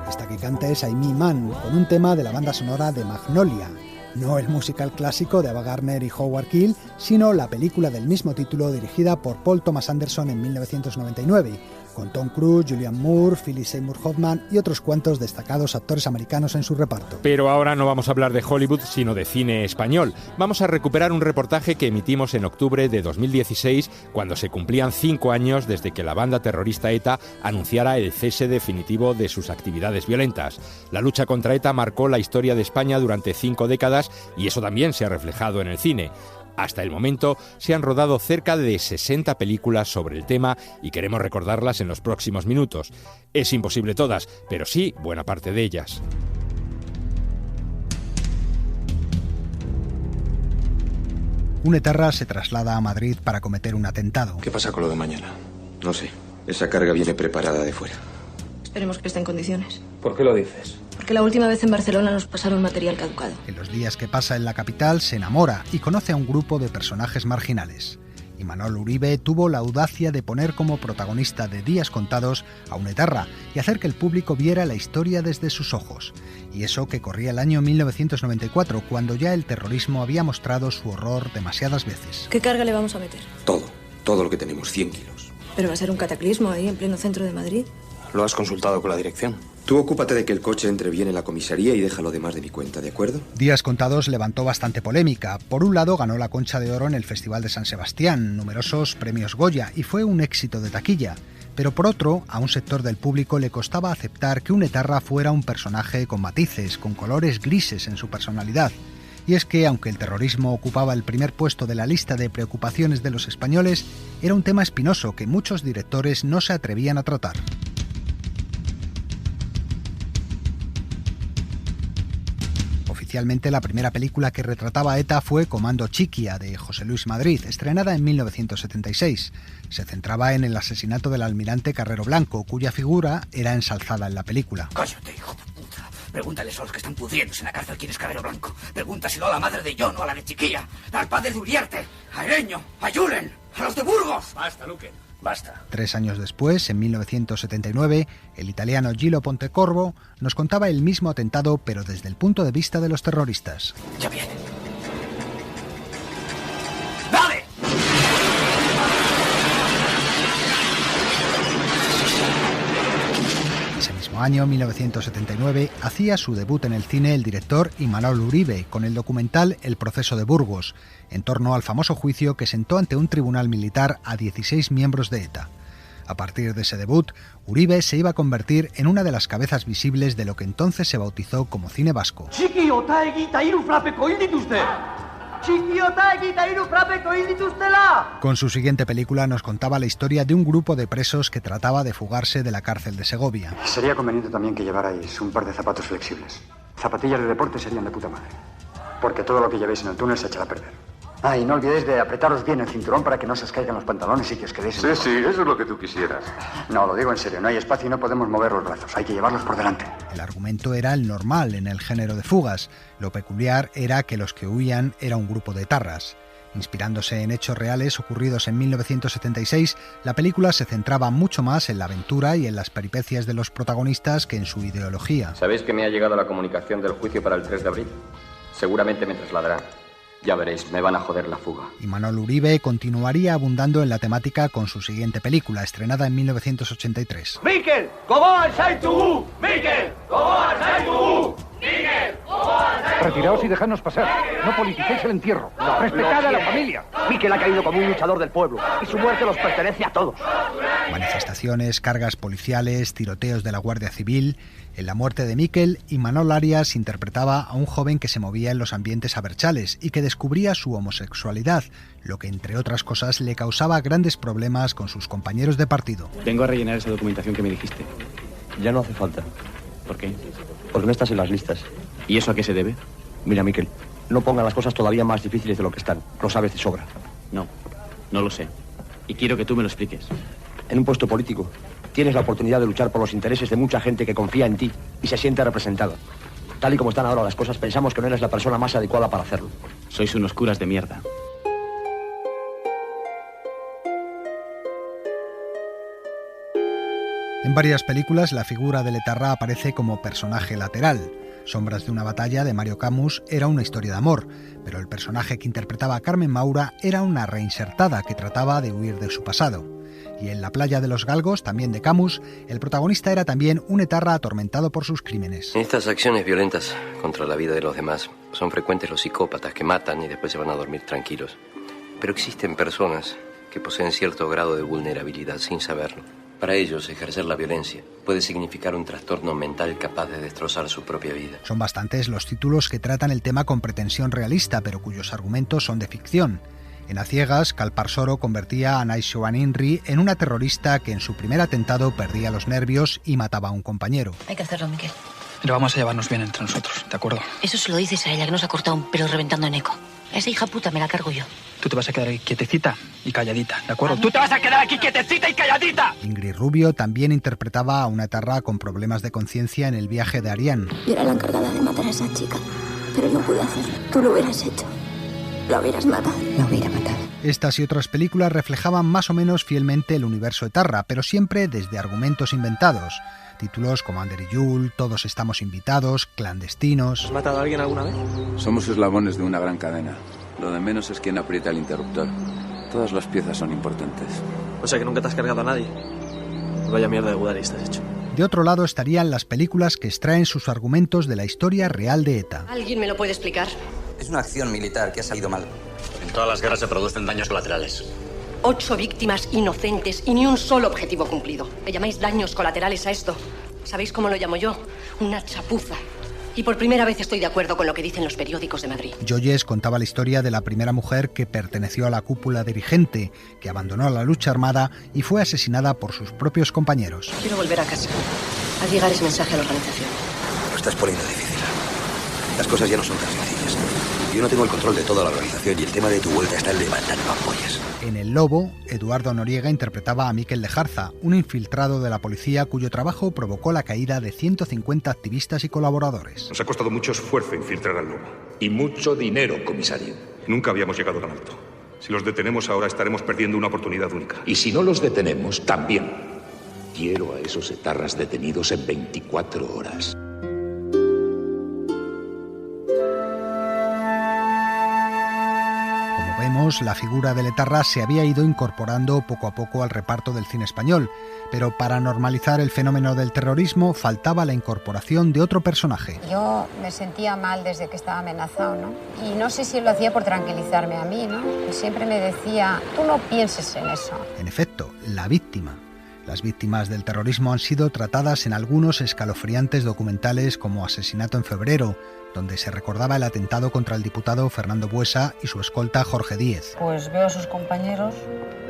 Esta que canta es Aimee Mann, con un tema de la banda sonora de Magnolia. No el musical clásico de Ava Gardner y Howard Keel, sino la película del mismo título dirigida por Paul Thomas Anderson en 1999, con Tom Cruise, Julianne Moore, Philip Seymour Hoffman y otros cuantos destacados actores americanos en su reparto. Pero ahora no vamos a hablar de Hollywood, sino de cine español. Vamos a recuperar un reportaje que emitimos en octubre de 2016, cuando se cumplían 5 años desde que la banda terrorista ETA anunciara el cese definitivo de sus actividades violentas. La lucha contra ETA marcó la historia de España durante 5 décadas y eso también se ha reflejado en el cine. Hasta el momento se han rodado cerca de 60 películas sobre el tema y queremos recordarlas en los próximos minutos. Es imposible todas, pero sí buena parte de ellas. Un etarra se traslada a Madrid para cometer un atentado. ¿Qué pasa con lo de mañana? No sé. Esa carga viene preparada de fuera. Esperemos que esté en condiciones. ¿Por qué lo dices? Porque la última vez en Barcelona nos pasaron material caducado. En los días que pasa en la capital se enamora y conoce a un grupo de personajes marginales. Imanol Uribe tuvo la audacia de poner como protagonista de Días Contados a un etarra y hacer que el público viera la historia desde sus ojos. Y eso que corría el año 1994, cuando ya el terrorismo había mostrado su horror demasiadas veces. ¿Qué carga le vamos a meter? Todo lo que tenemos, 100 kilos. Pero va a ser un cataclismo ahí en pleno centro de Madrid. ¿Lo has consultado con la dirección? Tú ocúpate de que el coche entre bien en la comisaría y deja lo demás de mi cuenta, ¿de acuerdo? Días Contados levantó bastante polémica. Por un lado, ganó la Concha de Oro en el Festival de San Sebastián, numerosos premios Goya, y fue un éxito de taquilla. Pero por otro, a un sector del público le costaba aceptar que un etarra fuera un personaje con matices, con colores grises en su personalidad. Y es que, aunque el terrorismo ocupaba el primer puesto de la lista de preocupaciones de los españoles, era un tema espinoso que muchos directores no se atrevían a tratar. Oficialmente, la primera película que retrataba a ETA fue Comando Chiquia, de José Luis Madrid, estrenada en 1976. Se centraba en el asesinato del almirante Carrero Blanco, cuya figura era ensalzada en la película. Cállate, hijo de puta. Pregúntales a los que están pudriéndose en la cárcel quién es Carrero Blanco. Pregúntaselo a la madre de John o a la de Chiquilla, al padre de Uriarte, a Ereño, a Julen, a los de Burgos. Basta, Luque. Basta. 3 años después, en 1979, el italiano Gillo Pontecorvo nos contaba el mismo atentado, pero desde el punto de vista de los terroristas. Ya viene. ¡Dale! Ese mismo mismo año, 1979, hacía su debut en el cine el director Imanol Uribe con el documental El proceso de Burgos, en torno al famoso juicio que sentó ante un tribunal militar a 16 miembros de ETA. A partir de ese debut, Uribe se iba a convertir en una de las cabezas visibles de lo que entonces se bautizó como cine vasco. Con su siguiente película nos contaba la historia de un grupo de presos que trataba de fugarse de la cárcel de Segovia. Sería conveniente también que llevarais un par de zapatos flexibles. Zapatillas de deporte serían de puta madre, porque todo lo que llevéis en el túnel se echará a perder. Ah, y no olvidéis de apretaros bien el cinturón para que no se os caigan los pantalones y que os quedéis en... Sí, eso es lo que tú quisieras. No, lo digo en serio, no hay espacio y no podemos mover los brazos, hay que llevarlos por delante. El argumento era el normal en el género de fugas. Lo peculiar era que los que huían era un grupo de etarras. Inspirándose en hechos reales ocurridos en 1976, la película se centraba mucho más en la aventura y en las peripecias de los protagonistas que en su ideología. ¿Sabéis que me ha llegado la comunicación del juicio para el 3 de abril? Seguramente me trasladarán. Ya veréis, me van a joder la fuga. Imanol Uribe continuaría abundando en la temática con su siguiente película, estrenada en 1983. ¡Mikel! ¡Gogoan Saitugu! ¡Mikel! ¡Gogoan Saitugu! ¡Mikel! ¡Gogoan Saitugu! Retiraos y dejadnos pasar. No politicéis el entierro. Respetad a la familia. Mikel ha caído como un luchador del pueblo y su muerte nos pertenece a todos. Manifestaciones, cargas policiales, tiroteos de la Guardia Civil. En la muerte de Mikel, Imanol Arias interpretaba a un joven que se movía en los ambientes abertzales y que descubría su homosexualidad, lo que entre otras cosas le causaba grandes problemas con sus compañeros de partido. Vengo a rellenar esa documentación que me dijiste. Ya no hace falta. ¿Por qué? Porque no estás en las listas. ¿Y eso a qué se debe? Mira, Mikel, no pongan las cosas todavía más difíciles de lo que están. Lo sabes de sobra. No, no lo sé. Y quiero que tú me lo expliques. En un puesto político tienes la oportunidad de luchar por los intereses de mucha gente que confía en ti y se siente representada. Tal y como están ahora las cosas, pensamos que no eres la persona más adecuada para hacerlo. Sois unos curas de mierda. En varias películas la figura del etarra aparece como personaje lateral. Sombras de una batalla, de Mario Camus, era una historia de amor, pero el personaje que interpretaba a Carmen Maura era una reinsertada que trataba de huir de su pasado. Y en La playa de los galgos, también de Camus, el protagonista era también un etarra atormentado por sus crímenes. En estas acciones violentas contra la vida de los demás son frecuentes los psicópatas que matan y después se van a dormir tranquilos. Pero existen personas que poseen cierto grado de vulnerabilidad sin saberlo. Para ellos, ejercer la violencia puede significar un trastorno mental capaz de destrozar su propia vida. Son bastantes los títulos que tratan el tema con pretensión realista, pero cuyos argumentos son de ficción. En A ciegas, Calparsoro convertía a Naixoan Inri en una terrorista que en su primer atentado perdía los nervios y mataba a un compañero. Hay que hacerlo, Miquel. Pero vamos a llevarnos bien entre nosotros, ¿de acuerdo? Eso se lo dices a ella, que nos ha cortado un pelo reventando en eco. A esa hija puta me la cargo yo. Tú te vas a quedar aquí quietecita y calladita, ¿de acuerdo? ¡Tú te vas a quedar aquí quietecita y calladita! Ingrid Rubio también interpretaba a una etarra con problemas de conciencia en El viaje de Ariane. Yo era la encargada de matar a esa chica, pero no pude hacerlo. Tú lo hubieras hecho. Lo hubieras matado. Lo hubiera matado. Estas y otras películas reflejaban más o menos fielmente el universo etarra, pero siempre desde argumentos inventados. Títulos como Ander y Yul, Todos estamos invitados, Clandestinos... ¿Has matado a alguien alguna vez? Somos eslabones de una gran cadena. Lo de menos es quien aprieta el interruptor. Todas las piezas son importantes. O sea que nunca te has cargado a nadie. Vaya mierda de gudarista has hecho. De otro lado estarían las películas que extraen sus argumentos de la historia real de ETA. ¿Alguien me lo puede explicar? Es una acción militar que ha salido mal. En todas las guerras se producen daños colaterales. 8 víctimas inocentes y ni un solo objetivo cumplido. ¿Le llamáis daños colaterales a esto? ¿Sabéis cómo lo llamo yo? Una chapuza. Y por primera vez estoy de acuerdo con lo que dicen los periódicos de Madrid. Joyes contaba la historia de la primera mujer que perteneció a la cúpula dirigente, que abandonó la lucha armada y fue asesinada por sus propios compañeros. Quiero volver a casa. Al llegar ese mensaje a la organización. Lo estás poniendo difícil. Las cosas ya no son tan sencillas. Yo no tengo el control de toda la organización y el tema de tu vuelta está en levantar ampollas. En El Lobo, Eduardo Noriega interpretaba a Mikel Lejarza, un infiltrado de la policía cuyo trabajo provocó la caída de 150 activistas y colaboradores. Nos ha costado mucho esfuerzo infiltrar al Lobo. Y mucho dinero, comisario. Nunca habíamos llegado tan alto. Si los detenemos ahora estaremos perdiendo una oportunidad única. Y si no los detenemos, también. Quiero a esos etarras detenidos en 24 horas. años, la figura del etarra se había ido incorporando poco a poco al reparto del cine español, pero para normalizar el fenómeno del terrorismo faltaba la incorporación de otro personaje. Yo me sentía mal desde que estaba amenazado, ¿no? Y no sé si él lo hacía por tranquilizarme a mí, ¿no? Y siempre me decía, tú no pienses en eso. En efecto, la víctima. Las víctimas del terrorismo han sido tratadas en algunos escalofriantes documentales como Asesinato en febrero, donde se recordaba el atentado contra el diputado Fernando Buesa y su escolta Jorge Díez. Pues veo a sus compañeros,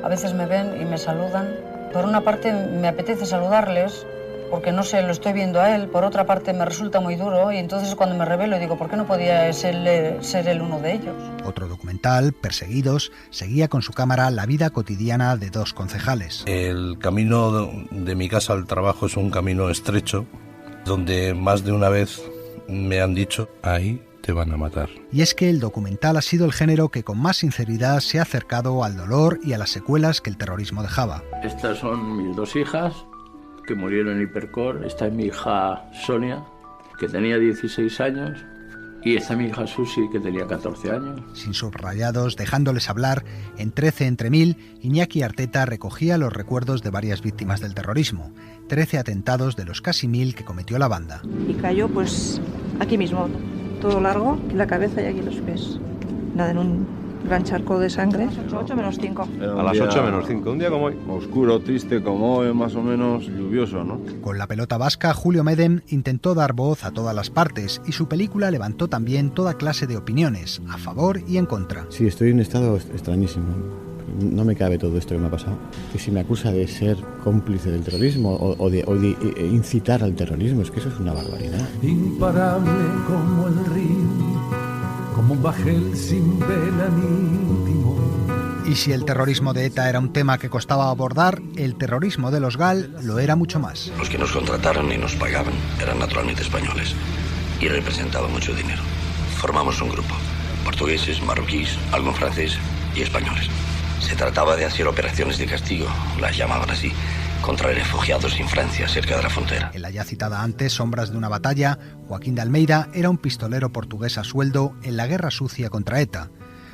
a veces me ven y me saludan. Por una parte me apetece saludarles, porque no sé, lo estoy viendo a él. Por otra parte me resulta muy duro y entonces cuando me revelo digo, ¿por qué no podía ser él uno de ellos? Otro documental, Perseguidos, seguía con su cámara la vida cotidiana de dos concejales. El camino de mi casa al trabajo es un camino estrecho, donde más de una vez me han dicho, ahí te van a matar. Y es que el documental ha sido el género que con más sinceridad se ha acercado al dolor y a las secuelas que el terrorismo dejaba. Estas son mis dos hijas, que murieron en Hipercor. Esta es mi hija Sonia, que tenía 16 años, y esta es mi hija Susi, que tenía 14 años. Sin subrayados, dejándoles hablar, en 13 entre 1000, Iñaki Arteta recogía los recuerdos de varias víctimas del terrorismo, 13 atentados de los casi 1000 que cometió la banda. Y cayó pues aquí mismo, todo largo, la cabeza y aquí los pies. Nada, en un gran charco de sangre. 8 menos 5. A las 8 menos 5, un día como hoy. Oscuro, triste como hoy, más o menos lluvioso, ¿no? Con La pelota vasca, Julio Medem intentó dar voz a todas las partes y su película levantó también toda clase de opiniones, a favor y en contra. Sí, estoy en un estado extrañísimo. No me cabe todo esto que me ha pasado. Que si me acusa de ser cómplice del terrorismo o de incitar al terrorismo, es que eso es una barbaridad. Imparable como el río, como un bajel sin vela ni timón. Y si el terrorismo de ETA era un tema que costaba abordar, el terrorismo de los GAL lo era mucho más. Los que nos contrataron y nos pagaban eran naturalmente españoles y representaban mucho dinero. Formamos un grupo, portugueses, marroquíes, algún francés y españoles. Se trataba de hacer operaciones de castigo, las llamaban así, contra refugiados en Francia, cerca de la frontera. En la ya citada antes Sombras de una batalla, Joaquín de Almeida era un pistolero portugués a sueldo en la guerra sucia contra ETA.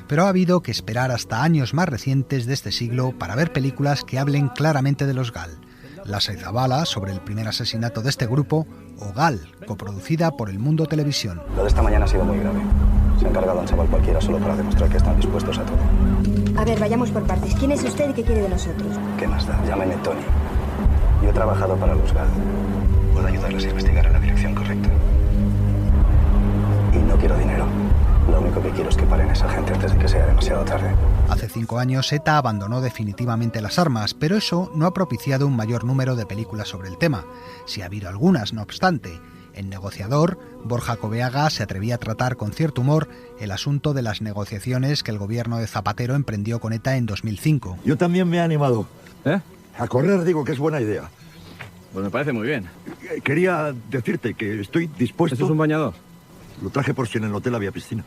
Pero ha habido que esperar hasta años más recientes de este siglo para ver películas que hablen claramente de los GAL. La Saizabala, sobre el primer asesinato de este grupo, o GAL, coproducida por El Mundo Televisión. Lo de esta mañana ha sido muy grave. Se ha encargado a un chaval cualquiera solo para demostrar que están dispuestos a todo. A ver, vayamos por partes. ¿Quién es usted y qué quiere de nosotros? ¿Qué más da? Llámeme Tony. Yo he trabajado para los GAL. Puedo ayudarles a investigar en la dirección correcta. Y no quiero dinero. Lo único que quiero es que paren a esa gente antes de que sea demasiado tarde. Hace 5 años ETA abandonó definitivamente las armas, pero eso no ha propiciado un mayor número de películas sobre el tema. Sí ha habido algunas, no obstante. En Negociador, Borja Coveaga se atrevía a tratar con cierto humor el asunto de las negociaciones que el gobierno de Zapatero emprendió con ETA en 2005. Yo también me he animado. A correr digo que es buena idea. Pues me parece muy bien. Quería decirte que estoy dispuesto... ¿Esto es un bañador? Lo traje por si en el hotel había piscina.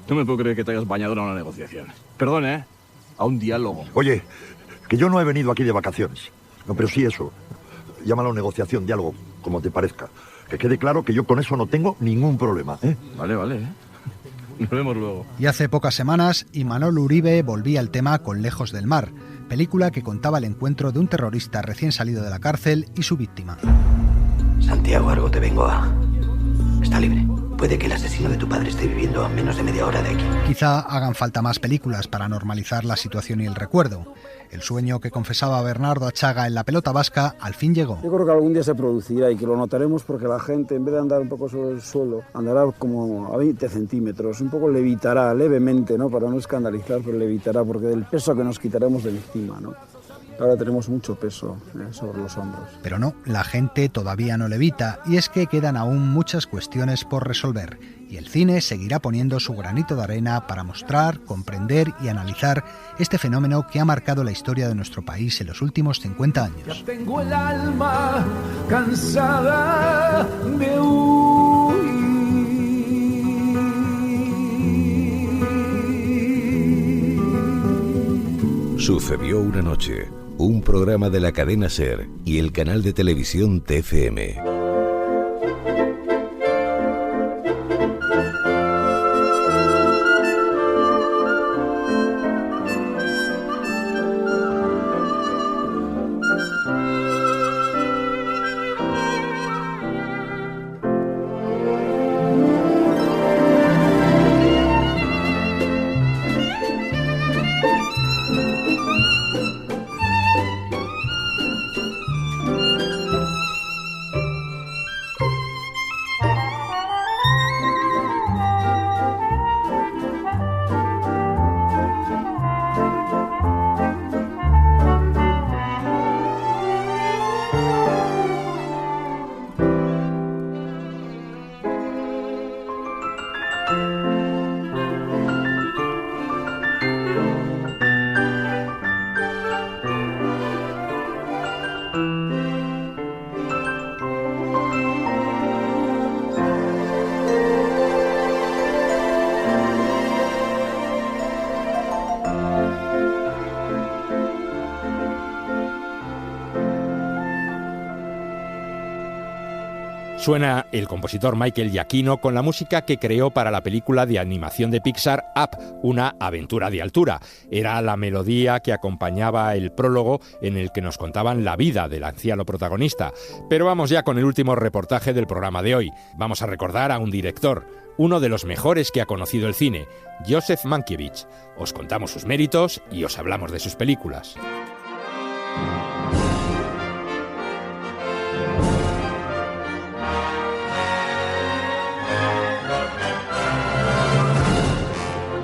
No me puedo creer que traigas bañador a una negociación. Perdón, a un diálogo. Oye, que yo no he venido aquí de vacaciones. No, pero sí eso. Llámalo negociación, diálogo, como te parezca. Que quede claro que yo con eso no tengo ningún problema, Vale. Nos vemos luego. Y hace pocas semanas, Imanol Uribe volvía al tema con Lejos del mar, película que contaba el encuentro de un terrorista recién salido de la cárcel y su víctima. Santiago Argote Bengoa está libre. Puede que el asesino de tu padre esté viviendo a menos de media hora de aquí. Quizá hagan falta más películas para normalizar la situación y el recuerdo. El sueño que confesaba Bernardo Achaga en La pelota vasca al fin llegó. Yo creo que algún día se producirá y que lo notaremos porque la gente, en vez de andar un poco sobre el suelo, andará como a 20 centímetros. Un poco levitará levemente, ¿no? Para no escandalizar, pero levitará porque del peso que nos quitaremos de encima, ¿no? Ahora tenemos mucho peso sobre los hombros. Pero no, la gente todavía no levita y es que quedan aún muchas cuestiones por resolver. Y el cine seguirá poniendo su granito de arena para mostrar, comprender y analizar este fenómeno que ha marcado la historia de nuestro país en los últimos 50 años. Ya tengo el alma cansada de huir. Sucedió una noche, un programa de la cadena SER y el canal de televisión TFM. Suena el compositor Michael Giacchino con la música que creó para la película de animación de Pixar Up, una aventura de altura. Era la melodía que acompañaba el prólogo en el que nos contaban la vida del anciano protagonista. Pero vamos ya con el último reportaje del programa de hoy. Vamos a recordar a un director, uno de los mejores que ha conocido el cine, Joseph Mankiewicz. Os contamos sus méritos y os hablamos de sus películas.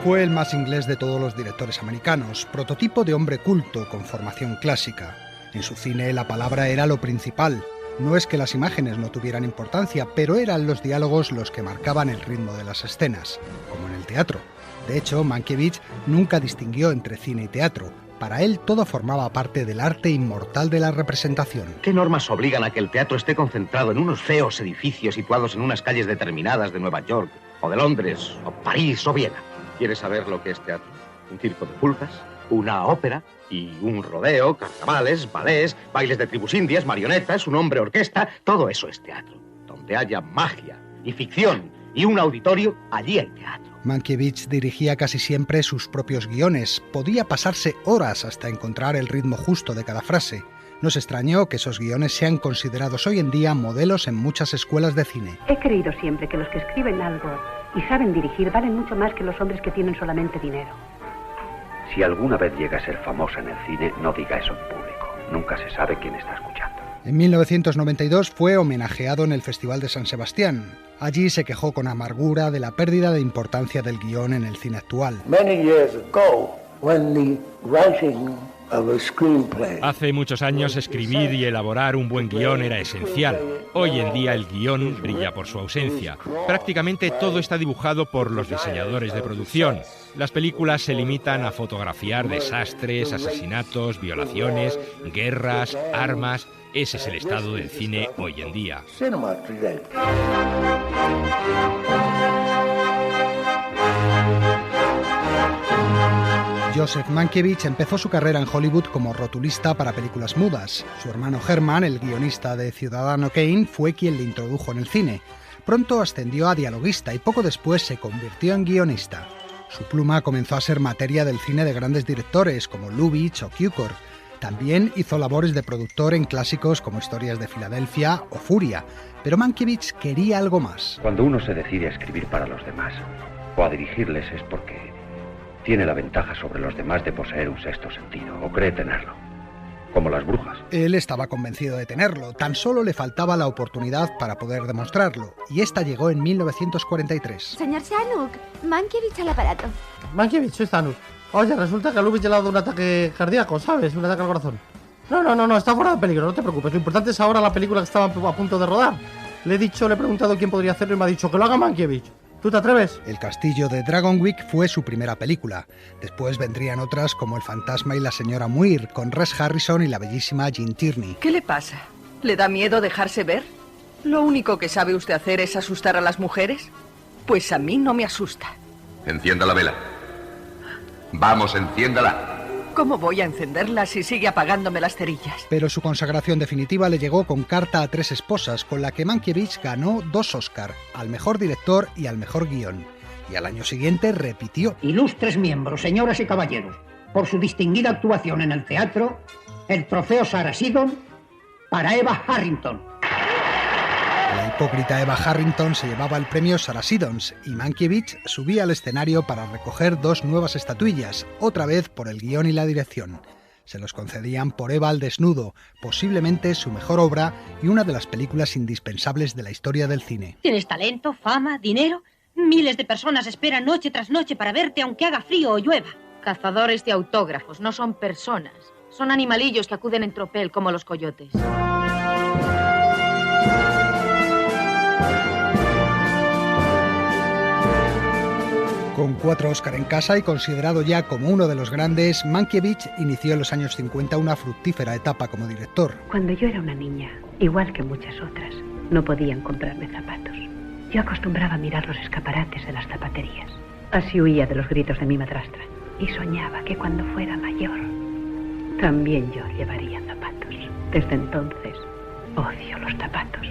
Fue el más inglés de todos los directores americanos, prototipo de hombre culto con formación clásica. En su cine la palabra era lo principal. No es que las imágenes no tuvieran importancia, pero eran los diálogos los que marcaban el ritmo de las escenas, como en el teatro. De hecho, Mankiewicz nunca distinguió entre cine y teatro. Para él todo formaba parte del arte inmortal de la representación. ¿Qué normas obligan a que el teatro esté concentrado en unos feos edificios situados en unas calles determinadas de Nueva York, o de Londres, o París, o Viena? ¿Quieres saber lo que es teatro? Un circo de pulgas, una ópera y un rodeo, carnavales, ballets, bailes de tribus indias, marionetas, un hombre orquesta. Todo eso es teatro. Donde haya magia y ficción y un auditorio, allí hay teatro. Mankiewicz dirigía casi siempre sus propios guiones. Podía pasarse horas hasta encontrar el ritmo justo de cada frase. No es extraño que esos guiones sean considerados hoy en día modelos en muchas escuelas de cine. He creído siempre que los que escriben algo y saben dirigir valen mucho más que los hombres que tienen solamente dinero. Si alguna vez llega a ser famosa en el cine, no diga eso en público. Nunca se sabe quién está escuchando. En 1992 fue homenajeado en el Festival de San Sebastián. Allí se quejó con amargura de la pérdida de importancia del guión en el cine actual. Many years ago, when the writing of a screenplay... Hace muchos años escribir y elaborar un buen guión era esencial. Hoy en día el guión brilla por su ausencia. Prácticamente todo está dibujado por los diseñadores de producción. Las películas se limitan a fotografiar desastres, asesinatos, violaciones, guerras, armas. Ese es el estado del cine hoy en día. Joseph Mankiewicz empezó su carrera en Hollywood como rotulista para películas mudas. Su hermano Herman, el guionista de Ciudadano Kane, fue quien le introdujo en el cine. Pronto ascendió a dialoguista y poco después se convirtió en guionista. Su pluma comenzó a ser materia del cine de grandes directores como Lubitsch o Cukor. También hizo labores de productor en clásicos como Historias de Filadelfia o Furia, pero Mankiewicz quería algo más. Cuando uno se decide a escribir para los demás o a dirigirles es porque tiene la ventaja sobre los demás de poseer un sexto sentido, o cree tenerlo, como las brujas. Él estaba convencido de tenerlo, tan solo le faltaba la oportunidad para poder demostrarlo, y esta llegó en 1943. Señor Zanuck, Mankiewicz al aparato. Mankiewicz, soy Zanuck. Oye, resulta que a Lubitsch le ha dado un ataque cardíaco, ¿sabes? Un ataque al corazón. No, está fuera de peligro, no te preocupes. Lo importante es ahora la película que estaba a punto de rodar. Le he preguntado quién podría hacerlo y me ha dicho que lo haga Mankiewicz. ¿Tú te atreves? El castillo de Dragonwyck fue su primera película. Después vendrían otras como El fantasma y la señora Muir, con Rex Harrison y la bellísima Jean Tierney. ¿Qué le pasa? ¿Le da miedo dejarse ver? ¿Lo único que sabe usted hacer es asustar a las mujeres? Pues a mí no me asusta. Encienda la vela. Vamos, enciéndala. ¿Cómo voy a encenderla si sigue apagándome las cerillas? Pero su consagración definitiva le llegó con Carta a tres esposas, con la que Mankiewicz ganó 2 Oscar, al mejor director y al mejor guión. Y al año siguiente repitió. Ilustres miembros, señoras y caballeros, por su distinguida actuación en el teatro, el trofeo Sarah Siddon para Eva Harrington. La hipócrita Eva Harrington se llevaba el premio Sarah Siddons y Mankiewicz subía al escenario para recoger 2 nuevas estatuillas, otra vez por el guión y la dirección. Se los concedían por Eva al desnudo, posiblemente su mejor obra y una de las películas indispensables de la historia del cine. Tienes talento, fama, dinero. Miles de personas esperan noche tras noche para verte aunque haga frío o llueva. Cazadores de autógrafos, no son personas. Son animalillos que acuden en tropel como los coyotes. Con 4 Oscar en casa y considerado ya como uno de los grandes, Mankiewicz inició en los años 50 una fructífera etapa como director. Cuando yo era una niña, igual que muchas otras, no podían comprarme zapatos. Yo acostumbraba a mirar los escaparates de las zapaterías. Así huía de los gritos de mi madrastra. Y soñaba que cuando fuera mayor, también yo llevaría zapatos. Desde entonces, odio los zapatos.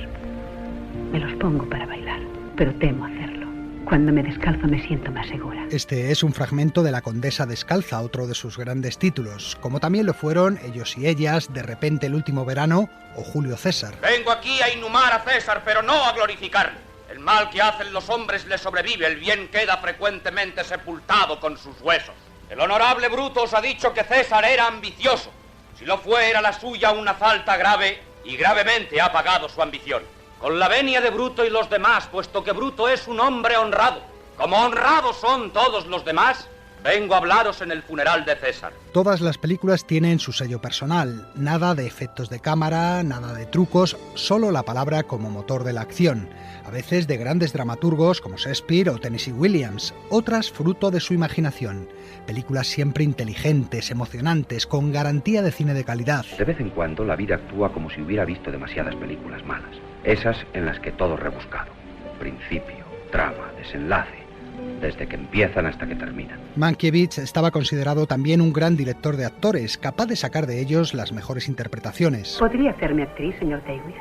Me los pongo para bailar, pero temo hacerlo. Cuando me descalzo me siento más segura. Este es un fragmento de La Condesa Descalza, otro de sus grandes títulos, como también lo fueron Ellos y Ellas, De repente el último verano o Julio César. Vengo aquí a inhumar a César, pero no a glorificarle. El mal que hacen los hombres le sobrevive, el bien queda frecuentemente sepultado con sus huesos. El honorable Bruto os ha dicho que César era ambicioso. Si lo fue, era la suya una falta grave y gravemente ha pagado su ambición. Con la venia de Bruto y los demás, puesto que Bruto es un hombre honrado, como honrados son todos los demás, vengo a hablaros en el funeral de César. Todas las películas tienen su sello personal, nada de efectos de cámara, nada de trucos, solo la palabra como motor de la acción, a veces de grandes dramaturgos como Shakespeare o Tennessee Williams, otras fruto de su imaginación. Películas siempre inteligentes, emocionantes, con garantía de cine de calidad. De vez en cuando la vida actúa como si hubiera visto demasiadas películas malas. Esas en las que todo es rebuscado. Principio, trama, desenlace, desde que empiezan hasta que terminan. Mankiewicz estaba considerado también un gran director de actores, capaz de sacar de ellos las mejores interpretaciones. ¿Podría hacerme actriz, señor Davis?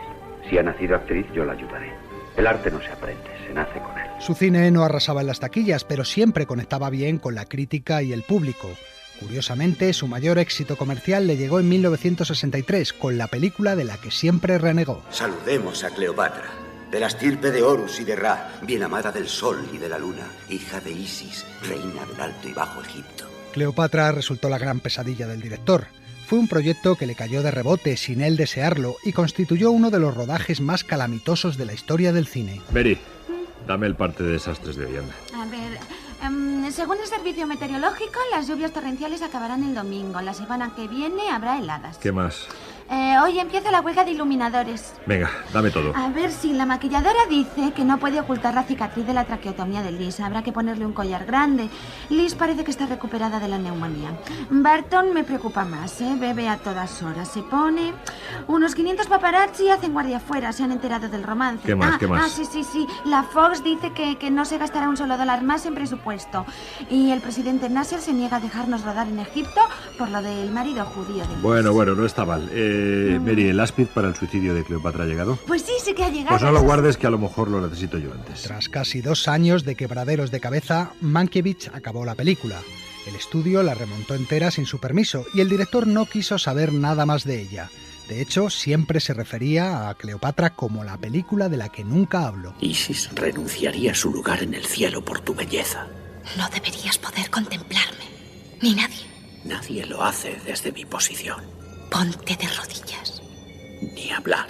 Si ha nacido actriz, yo la ayudaré. El arte no se aprende, se nace con él. Su cine no arrasaba en las taquillas, pero siempre conectaba bien con la crítica y el público. Curiosamente, su mayor éxito comercial le llegó en 1963, con la película de la que siempre renegó. Saludemos a Cleopatra, de la estirpe de Horus y de Ra, bien amada del sol y de la luna, hija de Isis, reina del Alto y Bajo Egipto. Cleopatra resultó la gran pesadilla del director. Fue un proyecto que le cayó de rebote sin él desearlo y constituyó uno de los rodajes más calamitosos de la historia del cine. Mary, dame el parte de desastres de Oriana. A ver, según el servicio meteorológico, las lluvias torrenciales acabarán el domingo. La semana que viene habrá heladas. ¿Qué más? Hoy empieza la huelga de iluminadores. Venga, dame todo. A ver, si la maquilladora dice que no puede ocultar la cicatriz de la traqueotomía de Liz, habrá que ponerle un collar grande. Liz parece que está recuperada de la neumonía. Barton me preocupa más, bebe a todas horas. Se pone... Unos 500 paparazzi hacen guardia afuera, se han enterado del romance. ¿Qué más? ¿Qué más? Sí. La Fox dice que no se gastará un solo dólar más en presupuesto. Y el presidente Nasser se niega a dejarnos rodar en Egipto por lo del marido judío de Liz. Bueno, no está mal. Mary, ¿el áspid para el suicidio de Cleopatra ha llegado? Pues sí que ha llegado. Pues no lo guardes, que a lo mejor lo necesito yo antes. Tras casi 2 años de quebraderos de cabeza, Mankiewicz acabó la película. El estudio la remontó entera sin su permiso y el director no quiso saber nada más de ella. De hecho, siempre se refería a Cleopatra como la película de la que nunca hablo. Isis renunciaría a su lugar en el cielo por tu belleza. No deberías poder contemplarme, ni nadie. Nadie lo hace desde mi posición. Ponte de rodillas. Ni hablar.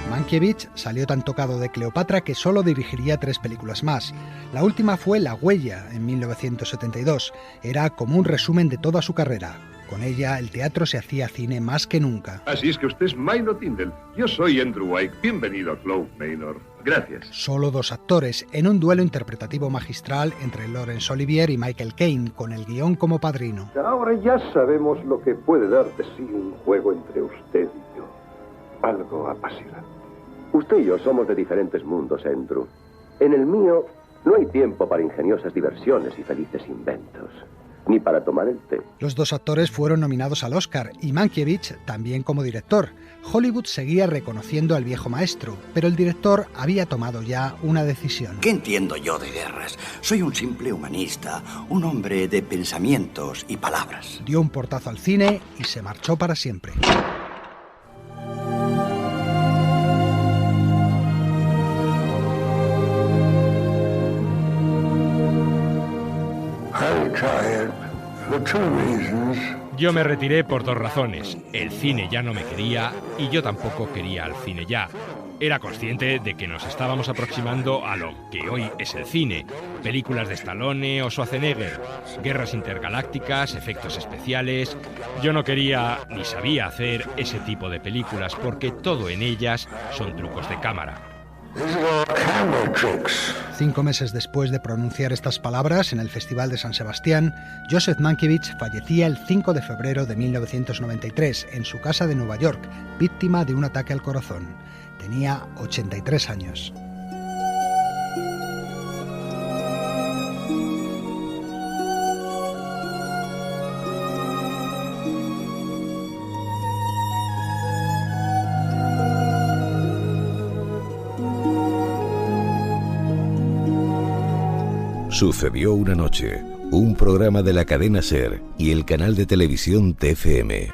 Mankiewicz salió tan tocado de Cleopatra que solo dirigiría 3 películas más. La última fue La Huella, en 1972. Era como un resumen de toda su carrera. Con ella, el teatro se hacía cine más que nunca. Así es que usted es Minor Tyndall. Yo soy Andrew White. Bienvenido a Cloud Manor. Gracias. Solo 2 actores, en un duelo interpretativo magistral entre Laurence Olivier y Michael Caine, con el guión como padrino. Ahora ya sabemos lo que puede dar de sí un juego entre usted y yo. Algo apasionante. Usted y yo somos de diferentes mundos, Andrew. En el mío no hay tiempo para ingeniosas diversiones y felices inventos, ni para tomar el té. Los 2 actores fueron nominados al Oscar y Mankiewicz también como director. Hollywood seguía reconociendo al viejo maestro, pero el director había tomado ya una decisión. ¿Qué entiendo yo de guerras? Soy un simple humanista, un hombre de pensamientos y palabras. Dio un portazo al cine y se marchó para siempre. Yo me retiré por 2 razones. El cine ya no me quería y yo tampoco quería al cine ya. Era consciente de que nos estábamos aproximando a lo que hoy es el cine. Películas de Stallone o Schwarzenegger, guerras intergalácticas, efectos especiales. Yo no quería ni sabía hacer ese tipo de películas porque todo en ellas son trucos de cámara. 5 meses después de pronunciar estas palabras en el Festival de San Sebastián, Joseph Mankiewicz fallecía el 5 de febrero de 1993 en su casa de Nueva York, víctima de un ataque al corazón. Tenía 83 años. Sucedió una noche, un programa de la cadena SER y el canal de televisión TFM.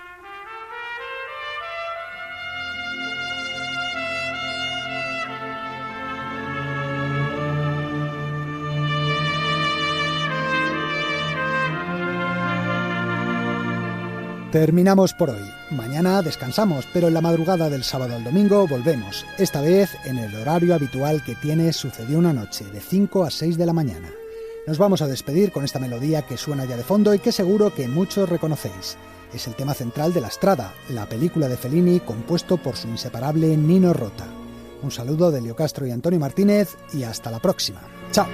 Terminamos por hoy. Mañana descansamos, pero en la madrugada del sábado al domingo volvemos, esta vez en el horario habitual que tiene Sucedió una noche, de 5 a 6 de la mañana. Nos vamos a despedir con esta melodía que suena ya de fondo y que seguro que muchos reconocéis. Es el tema central de La Strada, la película de Fellini compuesto por su inseparable Nino Rota. Un saludo de Elio Castro y Antonio Martínez y hasta la próxima. ¡Chao!